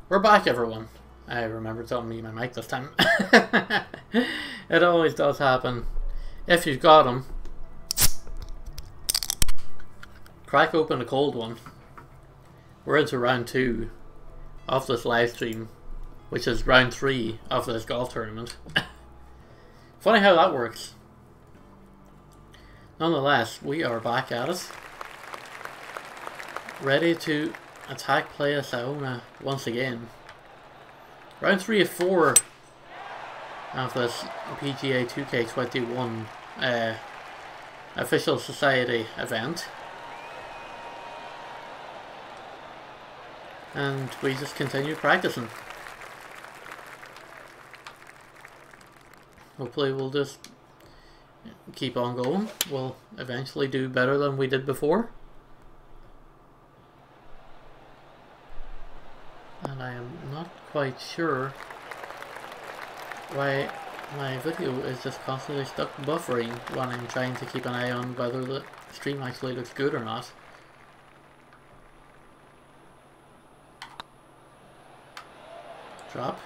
We're back, everyone. I remember to unmute my mic this time. It always does happen. If you've got them, crack open a cold one. We're into round 2 of this live stream, which is round 3 of this golf tournament. Funny how that works. Nonetheless, we are back at it. Ready to attack Playa Saona once again. Round 3 of 4 of this PGA 2K21 official society event. And we just continue practicing. Hopefully we'll just keep on going. We'll eventually do better than we did before. And I am not quite sure why my video is just constantly stuck buffering when I'm trying to keep an eye on whether the stream actually looks good or not. Drop.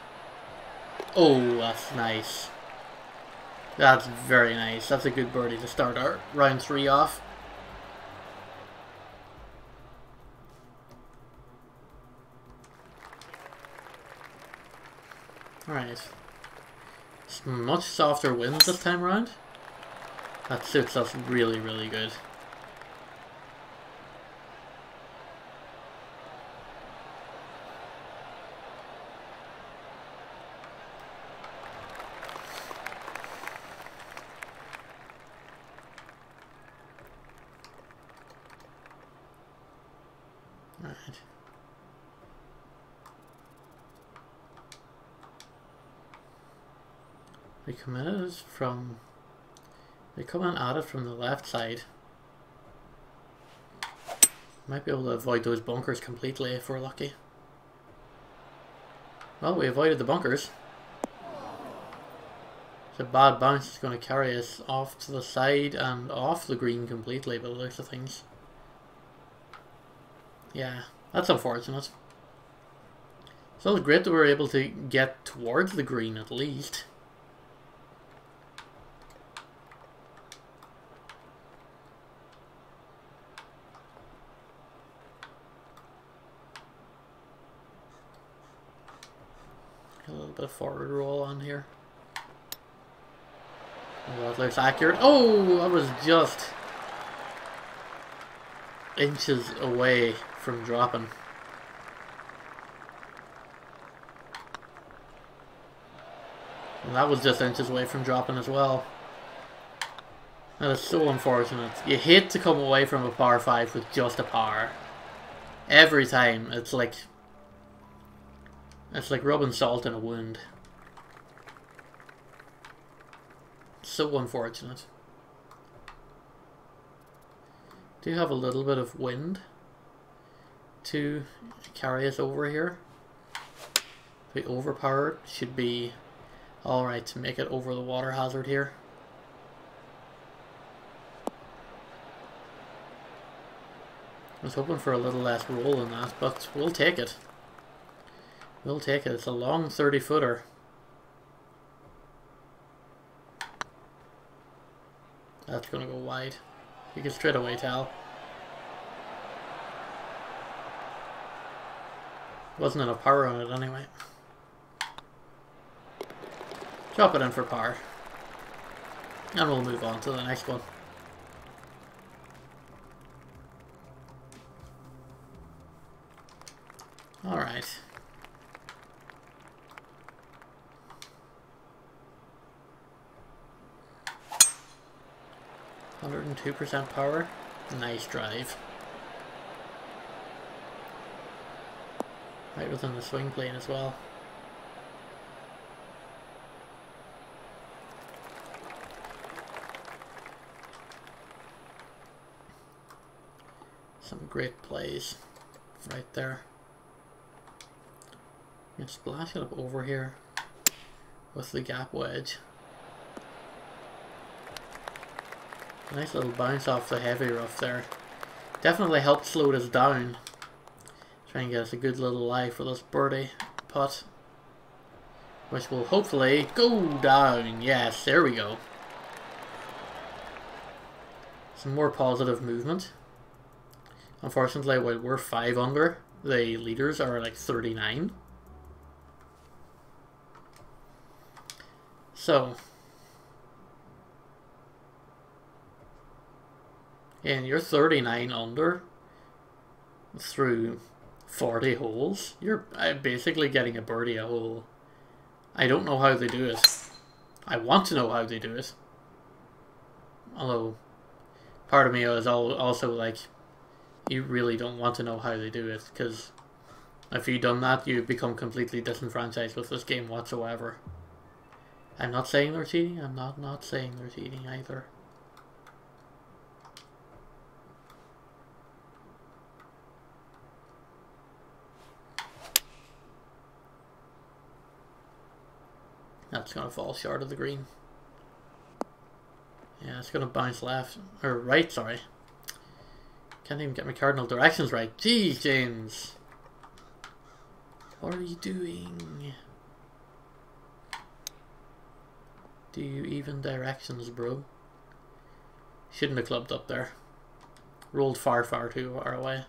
Oh, that's nice. That's very nice. That's a good birdie to start our round 3 off. Alright. It's much softer winds this time around. That suits us really, really good. Alright. We come in at it from the left side. Might be able to avoid those bunkers completely if we're lucky. Well, we avoided the bunkers. It's a bad bounce. It's going to carry us off to the side and off the green completely by the looks of things. Yeah, that's unfortunate. So it's great that we were able to get towards the green at least. A little bit of forward roll on here. Oh, that looks accurate. Oh, that was just inches away from dropping. And that was just inches away from dropping as well. That is so unfortunate. You hate to come away from a par 5 with just a par. Every time. It's like rubbing salt in a wound. So unfortunate. Do have a little bit of wind to carry us over here. The overpowered should be alright to make it over the water hazard here. I was hoping for a little less roll than that, but we'll take it. We'll take it. It's a long 30-footer. That's going to go wide. You can straight away tell. Wasn't enough power on it anyway. Drop it in for par. And we'll move on to the next one. Alright. %, power. Nice drive. Right within the swing plane as well. Some great plays right there. You can splash it up over here with the gap wedge. Nice little bounce off the heavy rough there. Definitely helped slow us down. Try and get us a good little lie for this birdie. putt, which will hopefully go down. Yes, there we go. Some more positive movement. Unfortunately, we're 5 under. The leaders are like 39. So, and you're 39 under through 40 holes. You're basically getting a birdie a hole. I don't know how they do it. I want to know how they do it. Although, part of me is also like, you really don't want to know how they do it, because if you've done that, you become completely disenfranchised with this game whatsoever. I'm not saying they're cheating. I'm not saying they're cheating either. That's going to fall short of the green. Yeah, it's going to bounce left. Or right, sorry. Can't even get my cardinal directions right. Jeez, James. What are you doing? Do you even directions, bro? Shouldn't have clubbed up there. Rolled far too far away.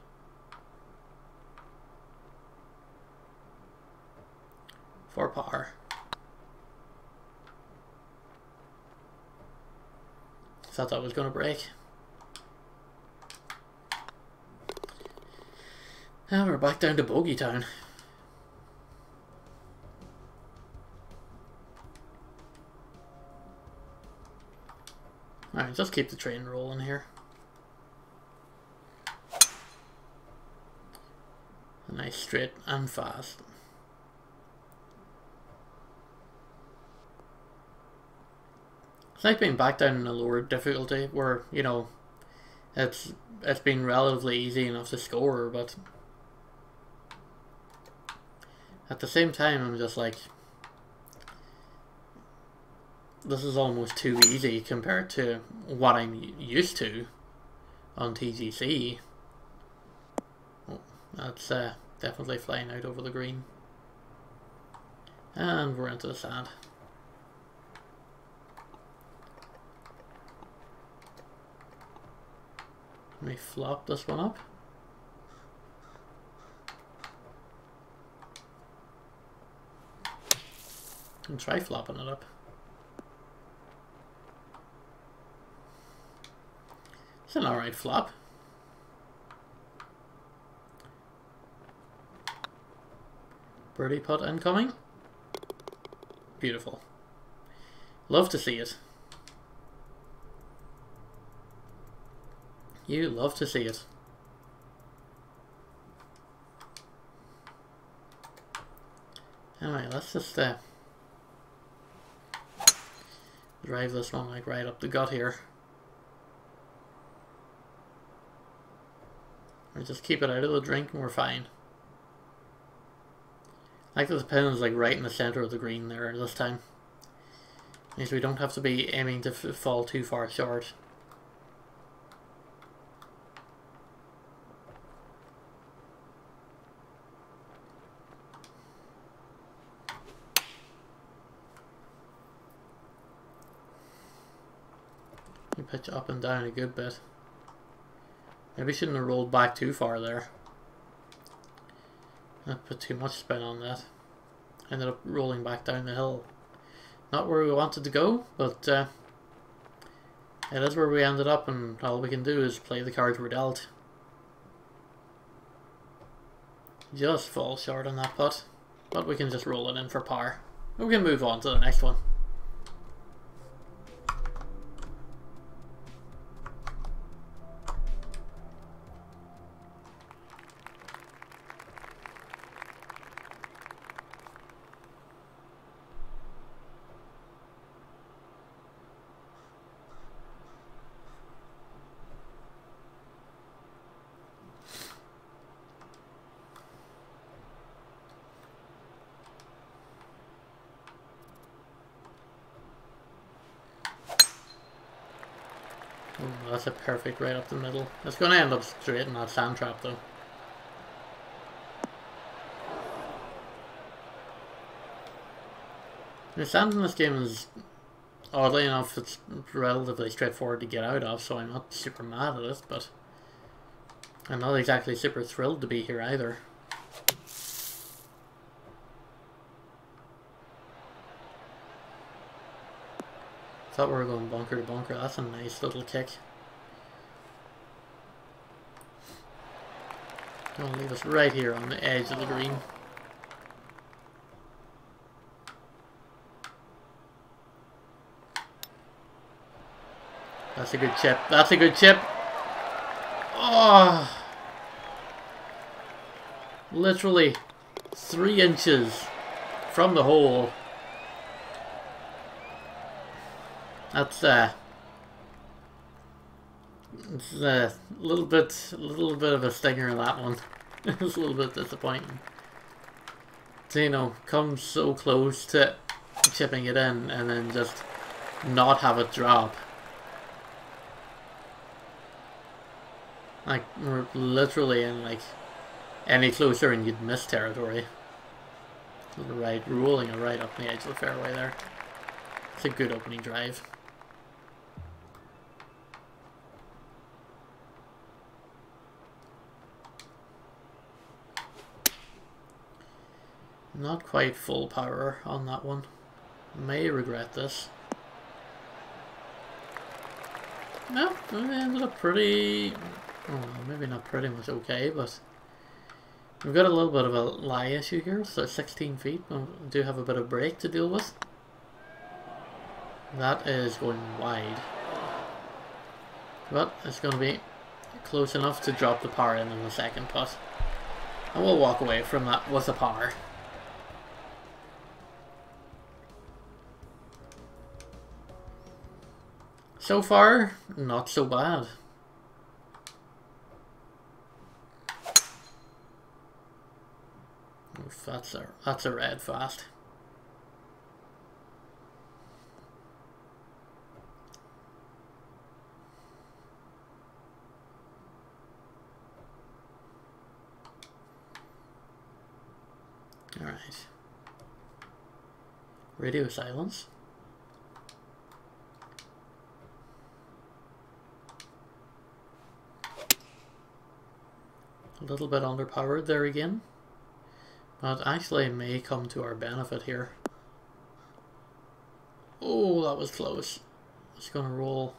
For par. Thought that was going to break. Now we're back down to bogey town. Alright, just keep the train rolling here. Nice straight and fast. It's like being back down in a lower difficulty where, you know, it's been relatively easy enough to score, but at the same time I'm just like, this is almost too easy compared to what I'm used to on TGC. Oh, that's definitely flying out over the green. And we're into the sand. Let me flop this one up. And try flopping it up. It's an alright flop. Birdie putt incoming. Beautiful. Love to see it. You love to see it. Anyway, let's just drive this one like right up the gut here. Or just keep it out of the drink and we're fine. I like that the pin is like right in the center of the green there this time. Means we don't have to be aiming to fall too far short. You pitch up and down a good bit. Maybe shouldn't have rolled back too far there. I put too much spin on that. Ended up rolling back down the hill. Not where we wanted to go, but it is where we ended up, and all we can do is play the cards we're dealt. Just fall short on that putt, but we can just roll it in for par. We can move on to the next one. Oh, that's a perfect right up the middle. It's going to end up straight in that sand trap though. The sand in this game is, oddly enough, it's relatively straightforward to get out of, so I'm not super mad at it, but I'm not exactly super thrilled to be here either. Thought we were going bunker to bunker. That's a nice little kick. Gonna leave us right here on the edge of the green. That's a good chip. That's a good chip. Oh! Literally 3 inches from the hole. That's it's a little bit of a stinger in that one. It's a little bit disappointing. So, you know, come so close to chipping it in and then just not have it drop. Like, we're literally in, like, any closer and you'd miss territory. Right, rolling it right up the edge of the fairway there. It's a good opening drive. Not quite full power on that one. May regret this. No, it ended up pretty... Oh, maybe not pretty much okay, but... We've got a little bit of a lie issue here, so 16 feet. We do have a bit of break to deal with. That is going wide. But it's going to be close enough to drop the par in the second putt. And we'll walk away from that with a par. So far, not so bad. Oof, that's a red fast. All right. Radio silence. A little bit underpowered there again, but actually it may come to our benefit here. Oh, that was close. It's going to roll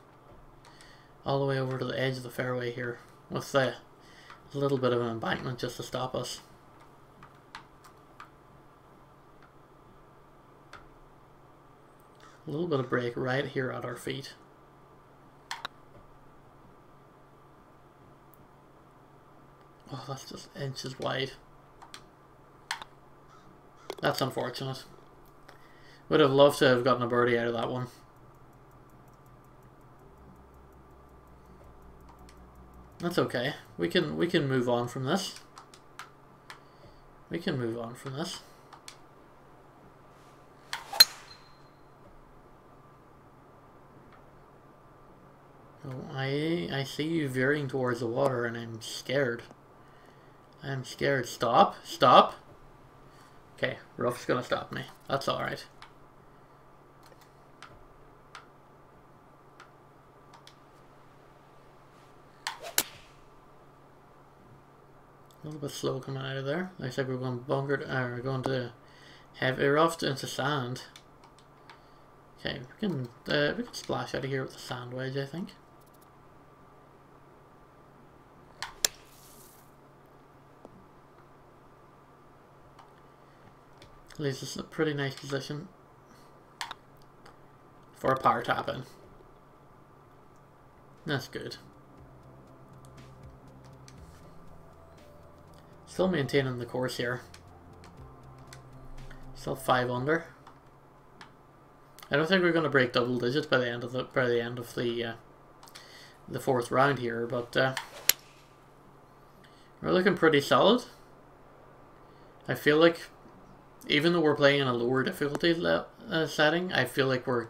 all the way over to the edge of the fairway here with a little bit of an embankment just to stop us. A little bit of break right here at our feet. Oh, that's just inches wide. That's unfortunate. Would have loved to have gotten a birdie out of that one. That's okay. We can move on from this. We can move on from this. Oh, I see you veering towards the water and I'm scared. I'm scared. Stop. Stop. Okay, rough's gonna stop me. That's alright. A little bit slow coming out of there. Looks like we're going bunkered, we're going to heavy roughed into sand. Okay, we can splash out of here with the sand wedge, I think. Leaves us in a pretty nice position for a power tap in. That's good. Still maintaining the course here. Still 5 under. I don't think we're going to break double digits by the end of the fourth round here, but we're looking pretty solid. I feel like, even though we're playing in a lower difficulty setting, I feel like we're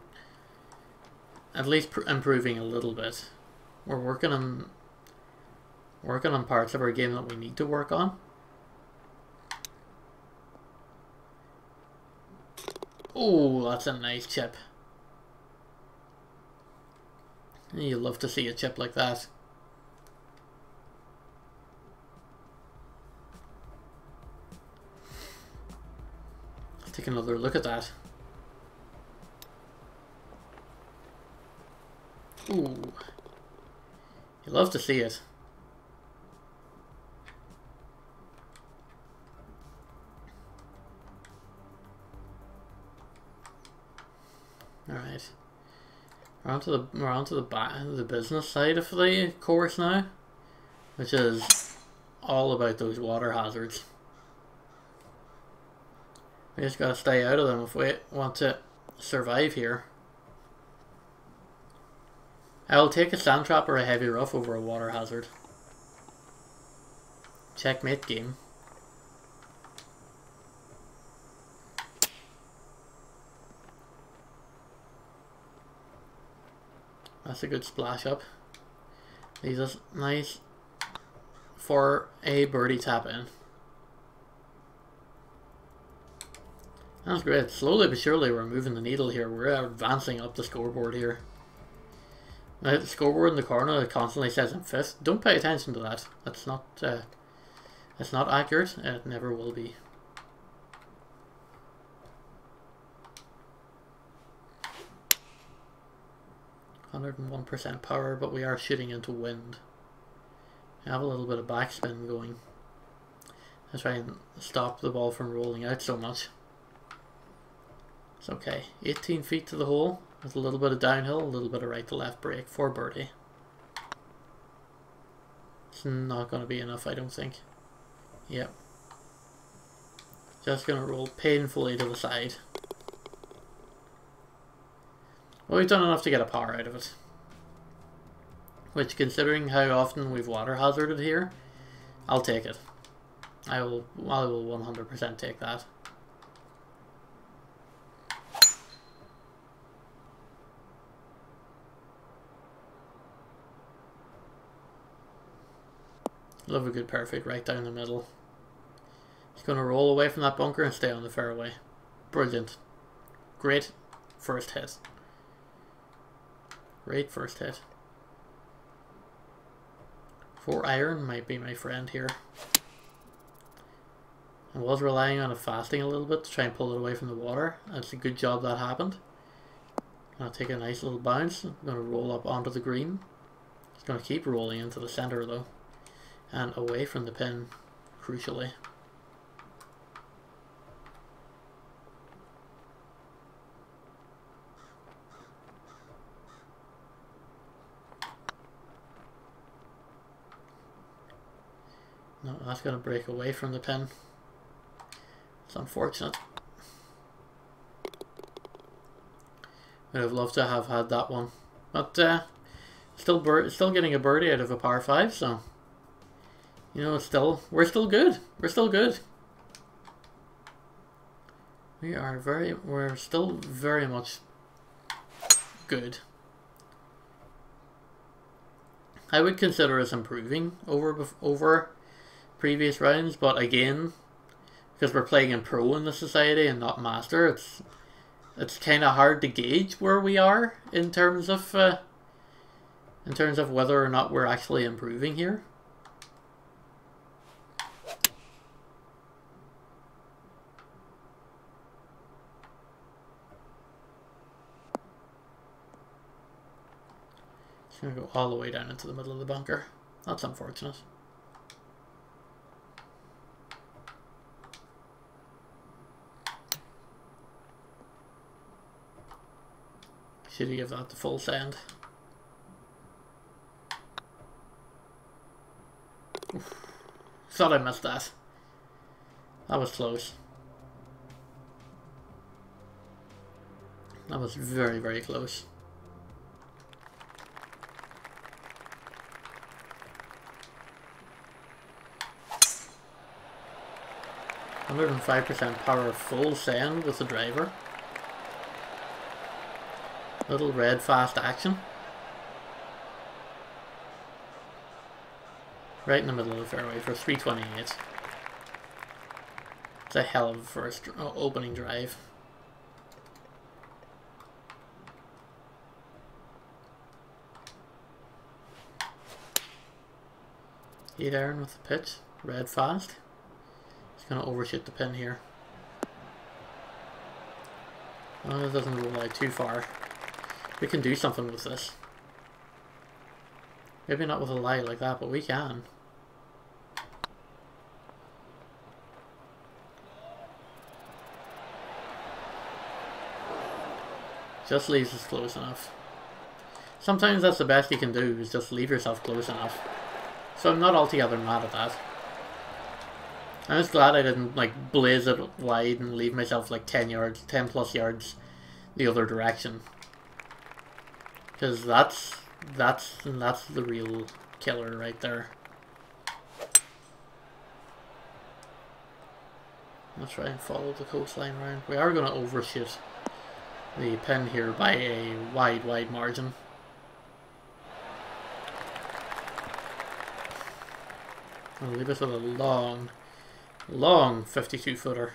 at least improving a little bit. We're working on parts of our game that we need to work on. Oh, that's a nice chip. You love to see a chip like that. Let's take another look at that. Ooh. You love to see it. Alright. We're onto the business side of the course now, which is all about those water hazards. We just gotta stay out of them if we want to survive here. I'll take a sand trap or a heavy rough over a water hazard. Checkmate game. That's a good splash up. Leaves us nice for a birdie tap in. That's great. Slowly but surely we're moving the needle here. We're advancing up the scoreboard here. Now the scoreboard in the corner that constantly says I'm fifth. Don't pay attention to that. That's not accurate. It never will be. %1% power, but we are shooting into wind. I have a little bit of backspin going. I try and stop the ball from rolling out so much. It's okay. 18 feet to the hole with a little bit of downhill, a little bit of right to left break for birdie. It's not going to be enough, I don't think. Yep. Just going to roll painfully to the side. Well, we've done enough to get a par out of it. Which, considering how often we've water hazarded here, I'll take it. I will 100% take that. Love a good perfect right down the middle. He's going to roll away from that bunker and stay on the fairway. Brilliant. Great first hit. Great first hit. 4 iron might be my friend here. I was relying on it fasting a little bit to try and pull it away from the water. That's a good job that happened. I'll take a nice little bounce. I'm going to roll up onto the green. It's going to keep rolling into the center though. And away from the pin, crucially. No, that's going to break away from the pin. It's unfortunate. Would have loved to have had that one. But still getting a birdie out of a par 5, so you know, we're still good. We're still good. We're still very much good. I would consider us improving over previous rounds, but again, because we're playing in pro in the society and not master, it's kind of hard to gauge where we are in terms of whether or not we're actually improving here. It's gonna go all the way down into the middle of the bunker. That's unfortunate. Should he give that the full send? Oof. Thought I missed that. That was close. That was very, very close. %105 power full send with the driver. Little red fast action. Right in the middle of the fairway for 328. It's a hell of a first opening drive. 8 iron with the pitch. Red fast. He's going to overshoot the pin here. Oh, it doesn't roll out too far. We can do something with this. Maybe not with a lie like that, but we can. Just leaves us close enough. Sometimes that's the best you can do, is just leave yourself close enough. So I'm not altogether mad at that. I'm just glad I didn't like blaze it wide and leave myself like 10 yards, 10 plus yards the other direction. Because that's the real killer right there. Let's try and follow the coastline round. We are going to overshoot the pin here by a wide margin. I'll leave us with a long 52 footer.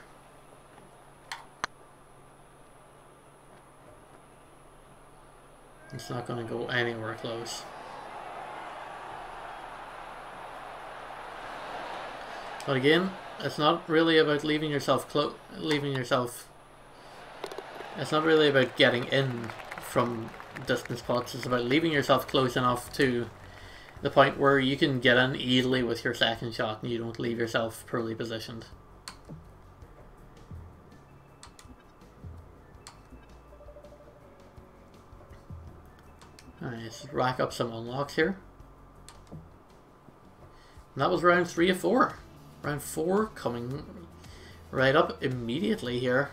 It's not going to go anywhere close. But again, it's not really about leaving yourself it's not really about getting in from distance putts. It's about leaving yourself close enough to the point where you can get in easily with your second shot and you don't leave yourself poorly positioned. Alright, let's rack up some unlocks here. And that was round 3 of 4. Round 4 coming right up immediately here.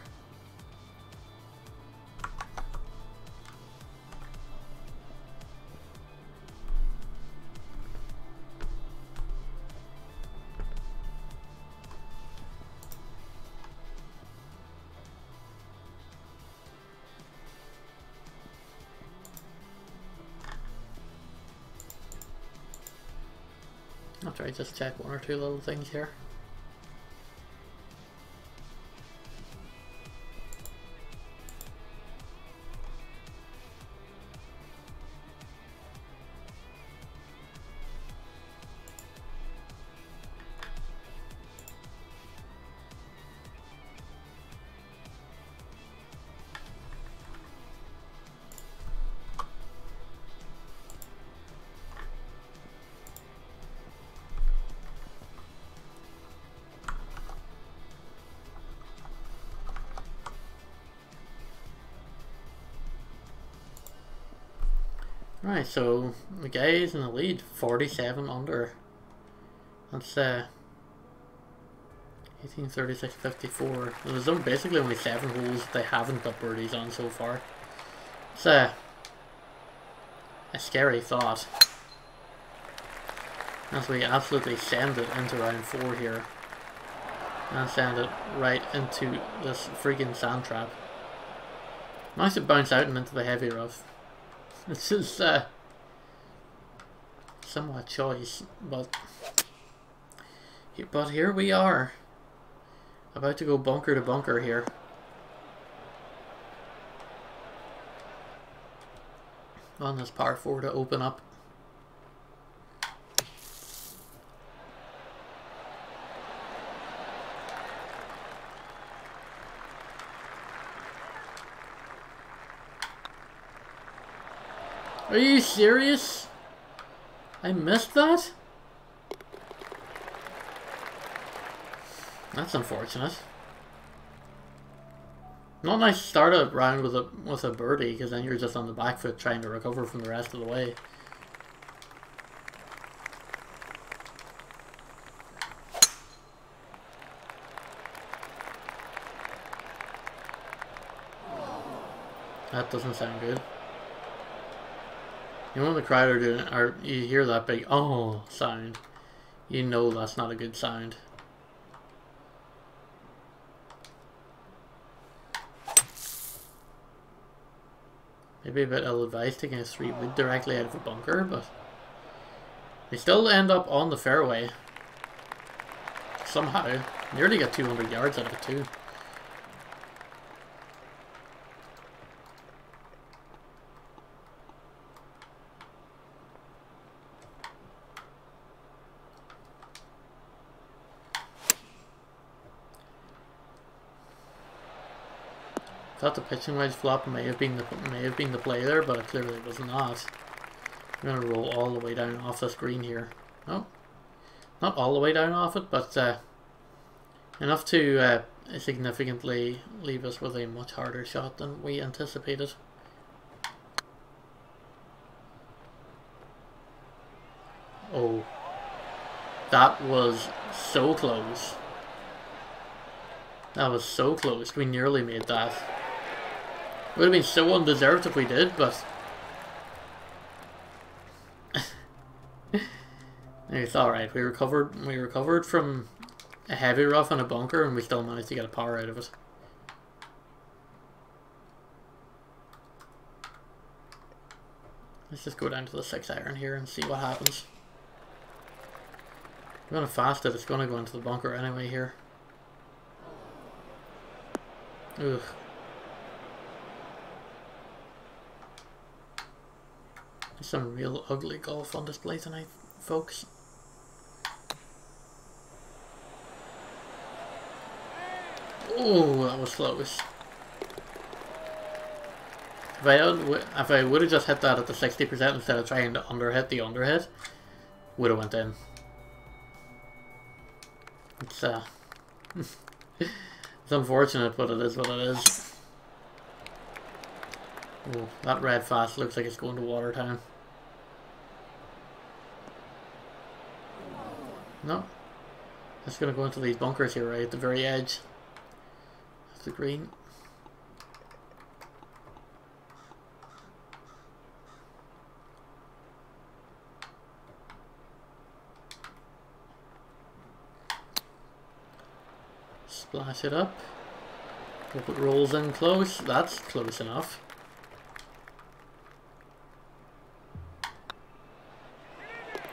I'll try to just check one or two little things here. Right, so the guys in the lead, 47 under. That's 18, 36, 54. There's basically only 7 holes that they haven't got birdies on so far. It's a scary thought. As we absolutely send it into round 4 here. And send it right into this freaking sand trap. Nice to bounce out and into the heavy rough. This is somewhat choice, but here we are, about to go bunker to bunker here. On this par 4 to open up. Are you serious? I missed that? That's unfortunate. Not nice to start a round with a birdie, because then you're just on the back foot trying to recover from the rest of the way. That doesn't sound good. You know when the crowd are doing, or you hear that big "oh" sound, you know that's not a good sound. Maybe a bit ill-advised taking a 3-wood directly out of a bunker, but they still end up on the fairway. Somehow. Nearly got 200 yards out of it too. Thought the pitching wedge flop may have been the play there, but it clearly was not. I'm gonna roll all the way down off this green here. Oh, not all the way down off it, but enough to significantly leave us with a much harder shot than we anticipated. Oh, that was so close. That was so close. We nearly made that. It would have been so undeserved if we did, but it's alright. We recovered from a heavy rough and a bunker, and we still managed to get a par out of it. Let's just go down to the 6-iron here and see what happens. We're going to fast it. It's going to go into the bunker anyway here. Ugh. There's some real ugly golf on display tonight, folks. Oh, that was close. If I would have just hit that at the 60% instead of trying to underhit the underhit, would have went in. It's it's unfortunate, but it is what it is. Oh, that red fast looks like it's going to Watertown. No. It's going to go into these bunkers here, right at the very edge of the green. Splash it up. Hope it rolls in close. That's close enough.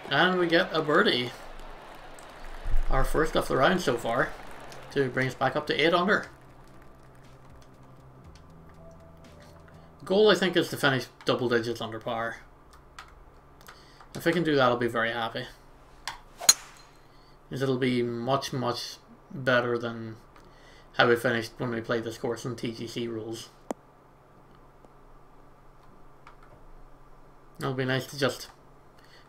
And we get a birdie. Our first of the round so far, to bring us back up to 8 under. Goal, I think, is to finish double digits under par. If I can do that, I'll be very happy. Because it'll be much, much better than how we finished when we played this course in TGC rules. It'll be nice to just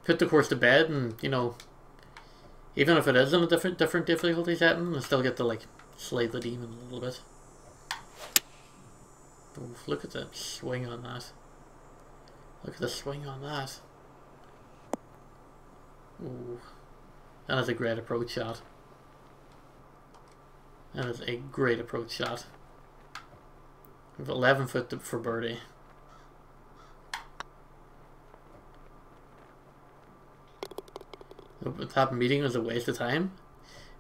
put the course to bed and, you know, even if it is in a different difficulty setting, I still get to, like, slay the demon a little bit. Oof, look at the swing on that. Look at the swing on that. Ooh, that is a great approach shot. That is a great approach shot. We have 11 foot for birdie. That meeting was a waste of time.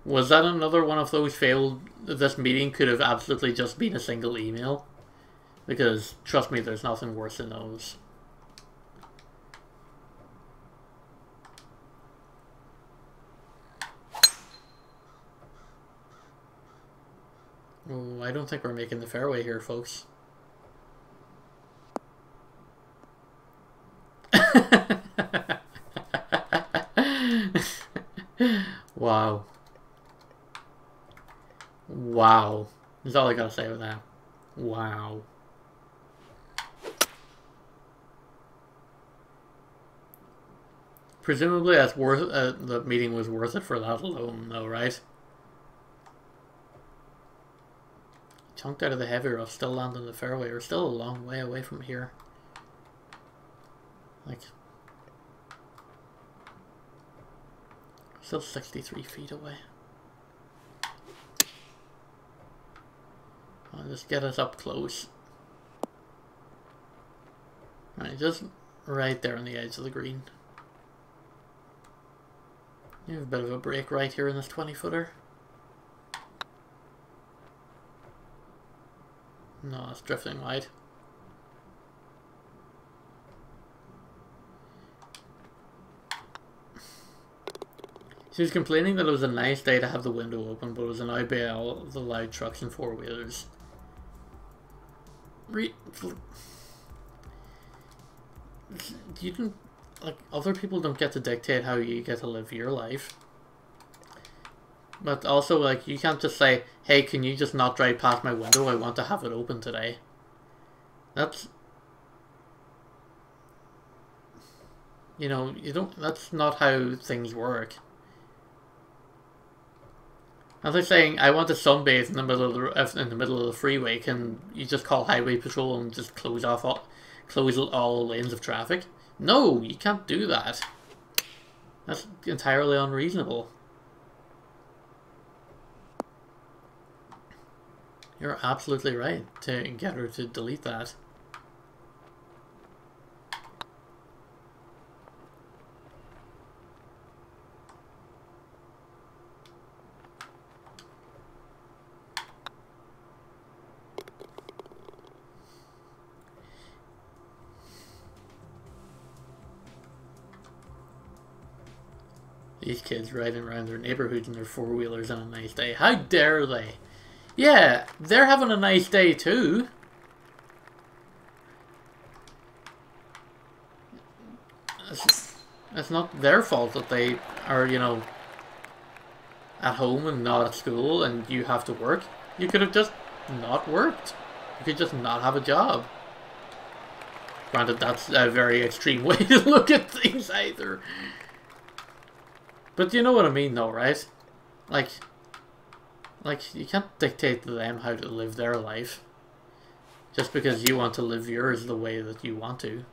Was that another one of those failed? This meeting could have absolutely just been a single email. Because, trust me, there's nothing worse than those. Oh, I don't think we're making the fairway here, folks. Wow. Wow. That's all I gotta say with that. Wow. Presumably that's worth the meeting was worth it for that alone though, right? Chunked out of the heavy rough, still landing the fairway. We're still a long way away from here. Like, still 63 feet away. I'll just get us up close. Alright, just right there on the edge of the green. You have a bit of a break right here in this 20-footer. No, it's drifting wide. She was complaining that it was a nice day to have the window open, but it was annoyed by all the loud trucks and four-wheelers. You don't, like, other people don't get to dictate how you get to live your life. But also, like, you can't just say, hey, can you just not drive past my window? I want to have it open today. That's... You know, you don't... That's not how things work. As I'm saying, I want to sunbathe in the middle of the freeway. Can you just call highway patrol and just close all lanes of traffic? No, you can't do that. That's entirely unreasonable. You're absolutely right to get her to delete that. These kids riding around their neighborhoods in their four-wheelers on a nice day. How dare they? Yeah, they're having a nice day too. It's not their fault that they are, you know, at home and not at school and you have to work. You could have just not worked. You could just not have a job. Granted, that's a very extreme way to look at things either. But you know what I mean though, right? Like, you can't dictate to them how to live their life. Just because you want to live yours the way that you want to.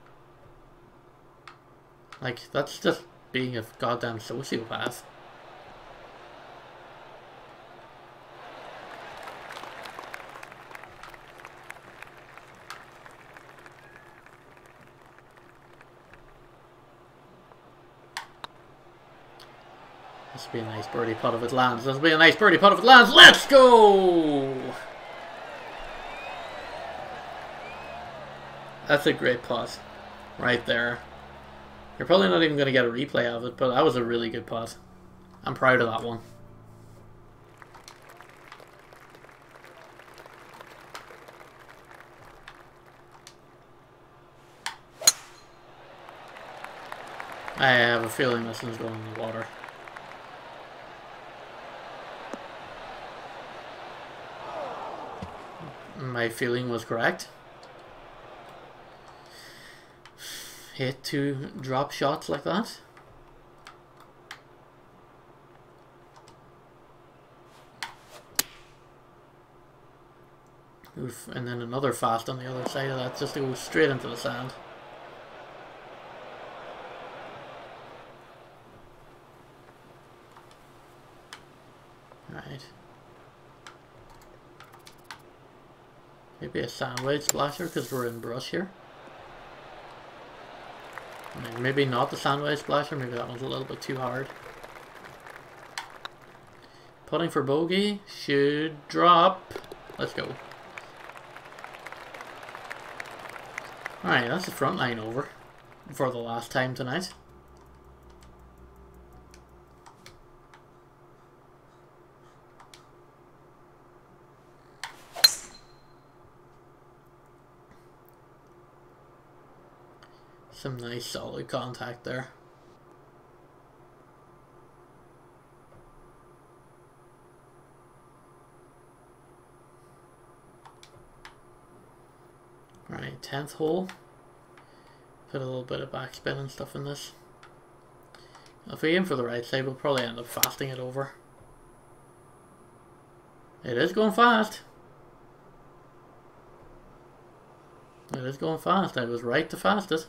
Like, that's just being a goddamn sociopath. This will be a nice birdie putt if it lands. This will be a nice birdie putt if it lands. Let's go! That's a great putt. Right there. You're probably not even going to get a replay of it, but that was a really good putt. I'm proud of that one. I have a feeling this one's going in the water. My feeling was correct. Hate to drop shots like that. Oof, and then another fast on the other side of that just to go straight into the sand. Right. Maybe a sandwich splasher because we're in brush here. I mean, maybe not the sandwich splasher, maybe that one's a little bit too hard. Putting for bogey, should drop. Let's go. Alright, that's the front line over for the last time tonight. Some nice solid contact there. Right, 10th hole. Put a little bit of backspin and stuff in this. If we aim for the right side, we'll probably end up fasting it over. It is going fast. It is going fast. I was right to fast it.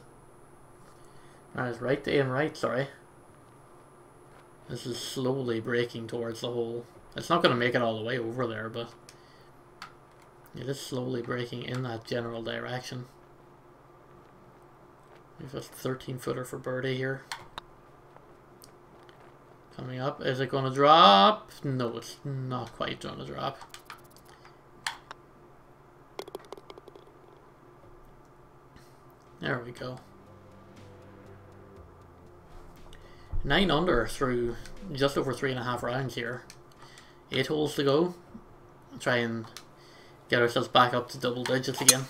I was right to aim right, sorry. This is slowly breaking towards the hole. It's not going to make it all the way over there, but it is slowly breaking in that general direction. We've got a 13-footer for birdie here. Coming up, is it going to drop? No, it's not quite going to drop. There we go. 9 under through just over 3.5 rounds here. 8 holes to go. Try and get ourselves back up to double digits again.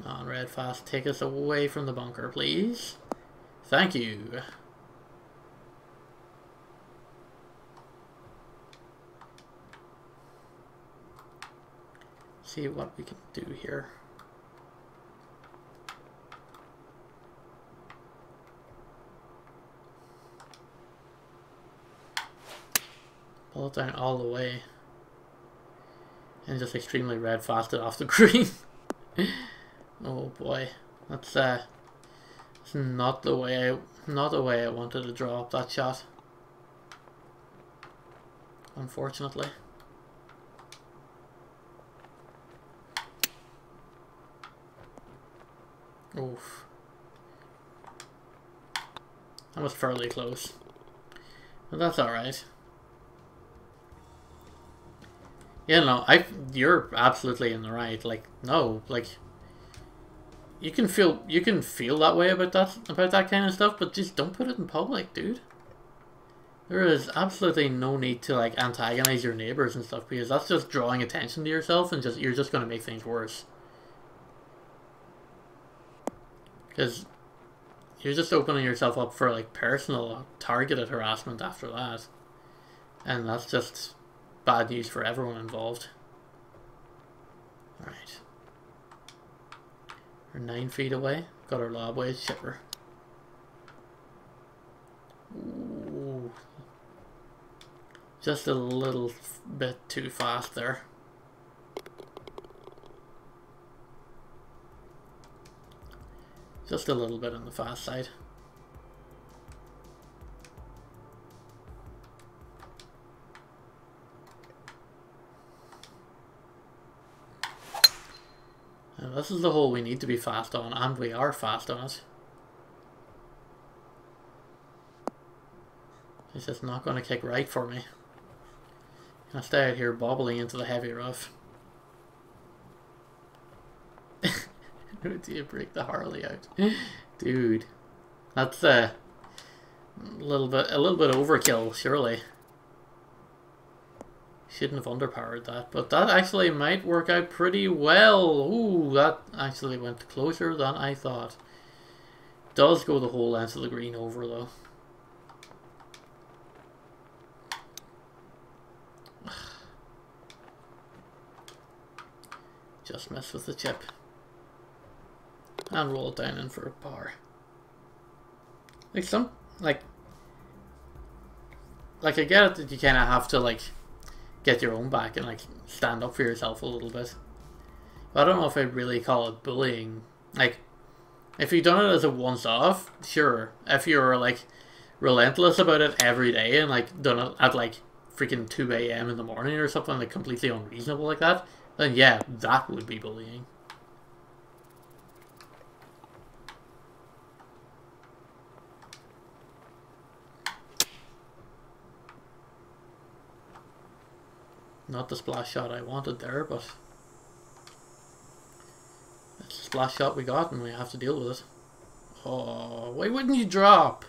On red fast, take us away from the bunker, please. Thank you. See what we can do here. Pull it down all the way. And just extremely red fast it off the green. Oh boy. That's not the way I wanted to draw up that shot. Unfortunately. Oof. That was fairly close. But that's alright. Yeah, no, you're absolutely in the right. Like, no, like you can feel that way about that kind of stuff, but just don't put it in public, dude. There is absolutely no need to like antagonize your neighbors and stuff, because that's just drawing attention to yourself, and you're just gonna make things worse. Because you're just opening yourself up for like personal targeted harassment after that, and that's just bad news for everyone involved. Alright. We're 9 feet away. Got our lob ways chipper. Ooh. Just a little bit too fast there. Just a little bit on the fast side. And this is the hole we need to be fast on, and we are fast on it. It's just not going to kick right for me. I stay out here bobbling into the heavy rough. Do you break the Harley out? Dude, that's a little bit overkill, surely. Shouldn't have underpowered that, but that actually might work out pretty well. Ooh, that actually went closer than I thought. Does go the whole length of the green over though. Just mess with the chip. And roll it down in for a par. Like I get it that you kind of have to like get your own back and like stand up for yourself a little bit. But I don't know if I'd really call it bullying. Like, if you've done it as a once-off, sure. If you're like relentless about it every day and like done it at like freaking 2 AM in the morning or something like completely unreasonable like that, then yeah, that would be bullying. Not the splash shot I wanted there, but it's the splash shot we got and we have to deal with it. Oh, why wouldn't you drop?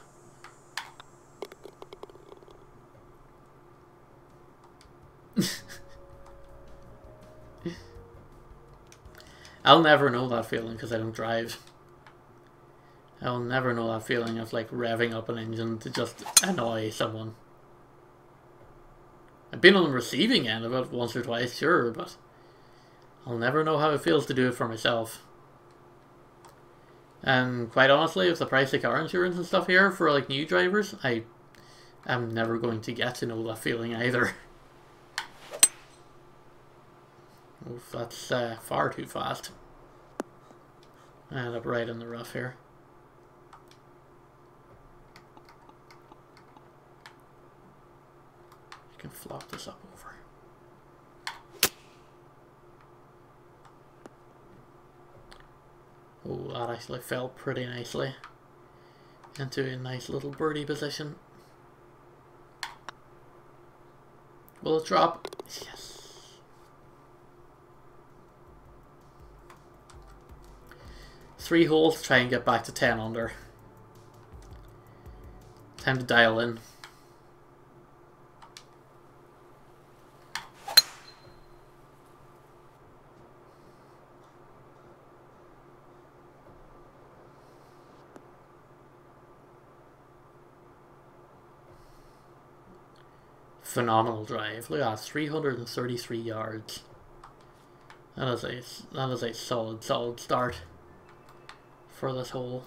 I'll never know that feeling because I don't drive. I'll never know that feeling of like revving up an engine to just annoy someone. I've been on the receiving end of it once or twice, sure, but I'll never know how it feels to do it for myself. And quite honestly, with the price of car insurance and stuff here for like new drivers, I am never going to get to know that feeling either. Oof, that's far too fast. I end up right in the rough here. Can flop this up over. Oh, that actually fell pretty nicely into a nice little birdie position. Will it drop? Yes. Three holes to try and get back to 10 under. Time to dial in. Phenomenal drive. Look at that, 333 yards. That is a solid start for this hole.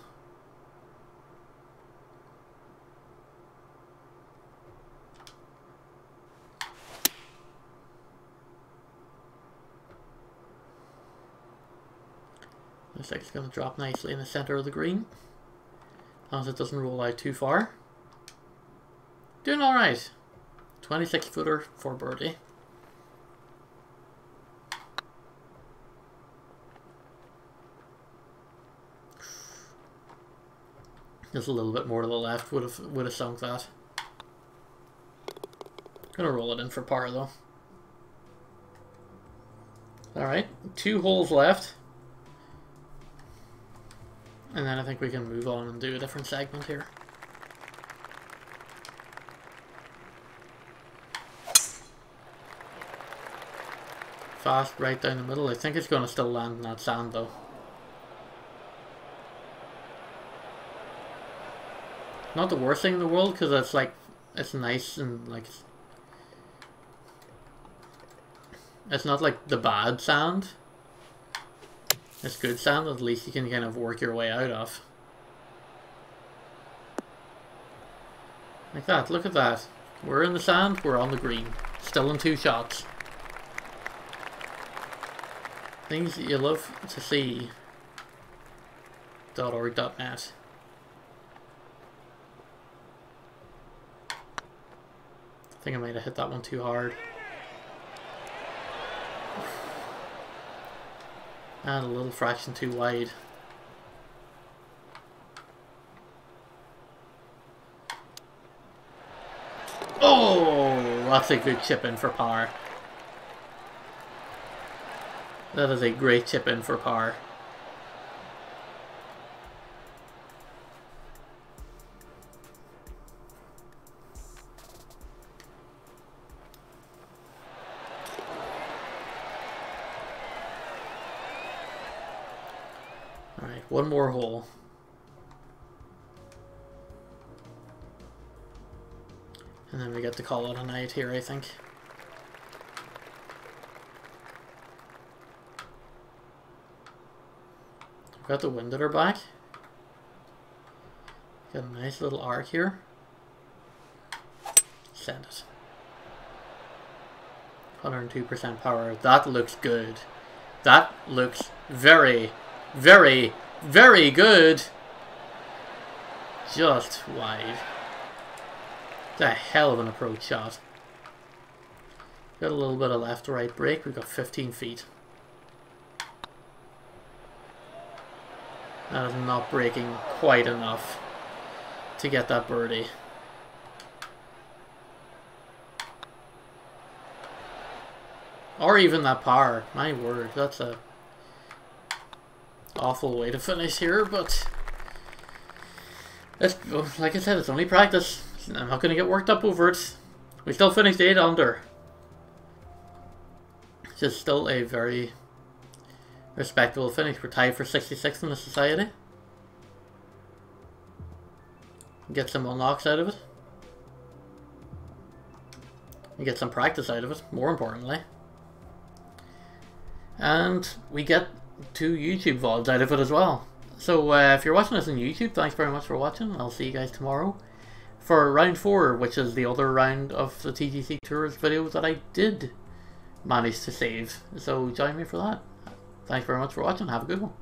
Looks like it's going to drop nicely in the center of the green, as long as it doesn't roll out too far. Doing alright. 26 footer for birdie. Just a little bit more to the left would have sunk that. Gonna roll it in for par though. Alright, 2 holes left. And then I think we can move on and do a different segment here. Fast right down the middle. I think it's going to still land in that sand though. Not the worst thing in the world, because it's like, it's nice and like, it's not like the bad sand. It's good sand, at least you can kind of work your way out of. Like that, look at that. We're in the sand, we're on the green. Still in 2 shots. Things that you love to see. .org.net. I think I might have hit that one too hard. And a little fraction too wide. Oh, that's a good chip in for par. That is a great chip in for par. Alright, one more hole. And then we get to call it a night here, I think. We've got the wind at our back. Got a nice little arc here. Send it. 102% power. That looks good. That looks very, very, very good. Just wide. It's a hell of an approach shot. Got a little bit of left to right break. We've got 15 feet. That is not breaking quite enough to get that birdie. Or even that par. My word, that's a awful way to finish here, but it's, like I said, it's only practice. I'm not going to get worked up over it. We still finished 8 under. It's just still a very respectable finish. We're tied for 66th in the society. Get some unlocks out of it. We get some practice out of it, more importantly. And we get 2 YouTube VODs out of it as well. So if you're watching this on YouTube, thanks very much for watching. I'll see you guys tomorrow for round 4, which is the other round of the TGC Tours video that I did manage to save. So join me for that. Thanks very much for watching. Have a good one.